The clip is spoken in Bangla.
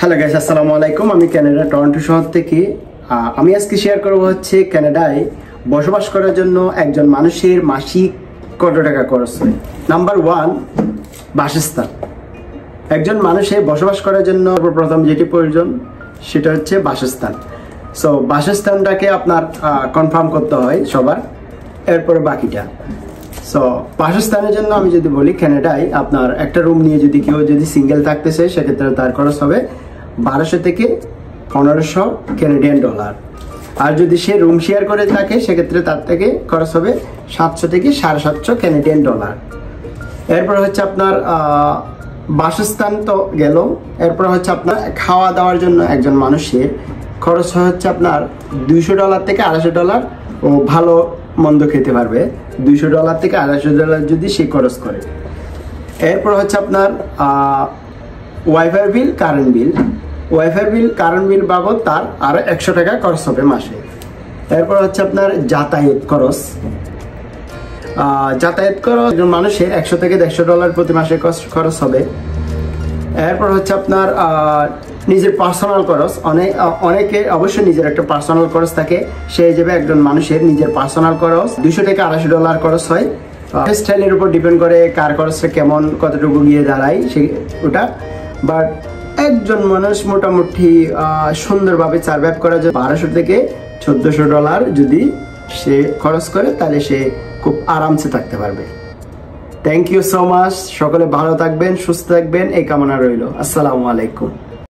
হ্যালো গাইস, আসসালামু আলাইকুম। আমি কানাডা টরন্টো শহর থেকে আমি আজকে শেয়ার করব হচ্ছে কানাডায় বসবাস করার জন্য একজন মানুষের মাসিক কত টাকা খরচ হয়। নাম্বার 1, বাসস্থান। একজন মানুষের বসবাস করার জন্য প্রথম যেটি প্রয়োজন সেটা হচ্ছে বাসস্থান। সো বাসস্থানটাকে আপনার কনফার্ম করতে হয় সবার, এরপরে বাকিটা। সো বাসস্থানের জন্য আমি যদি বলি, কানাডায় আপনার একটা রুম নিয়ে যদি কেউ সিঙ্গেল থাকতেছে সেক্ষেত্রে তার খরচ হবে 1200 থেকে 1500 কানাডিয়ান ডলার। আর যদি সে রুম শেয়ার করে থাকে সেক্ষেত্রে তার থেকে খরচ হবে 700 থেকে 750 কানাডিয়ান ডলার। এরপর হচ্ছে আপনার বাসস্থান তো গেল, এরপর হচ্ছে আপনার খাওয়া দাওয়ার জন্য একজন মানুষের খরচ হচ্ছে আপনার $200 থেকে $250, ও ভালো মন্দ খেতে পারবে। $200 থেকে $250 যদি সে খরচ করে। এরপর হচ্ছে আপনার ওয়াইফাই বিল, কারেন্ট বিল। ওয়াইফাই বিল, কারেন্ট বিল বাবদ তার আরো 100 টাকা খরচ হবে মাসে। এরপর হচ্ছে আপনার যাতায়াত খরচ। যাতায়াত খরচ একজন মানুষের $100 থেকে $150 প্রতি মাসে খরচ হবে। এরপর হচ্ছে আপনার নিজের পার্সোনাল খরচ। অনেকে অবশ্যই নিজের একটা পার্সোনাল খরচ থাকে, সেই হিসেবে একজন মানুষের নিজের পার্সোনাল খরচ $200 থেকে $250 খরচ হয়। স্টাইলের উপর ডিপেন্ড করে কার খরচটা কেমন, কতটুকু গিয়ে দাঁড়ায় ওটা। বাট একজন মানুষ মোটামুটি সুন্দরভাবে সার্ভাইভ করার জন্য $1200 থেকে $1400 যদি সে খরচ করে তাহলে সে খুব আরামসে থাকতে পারবে। Thank you so much. সকলে ভালো থাকবেন, সুস্থ থাকবেন, এই কামনা রইল। আসসালামু আলাইকুম।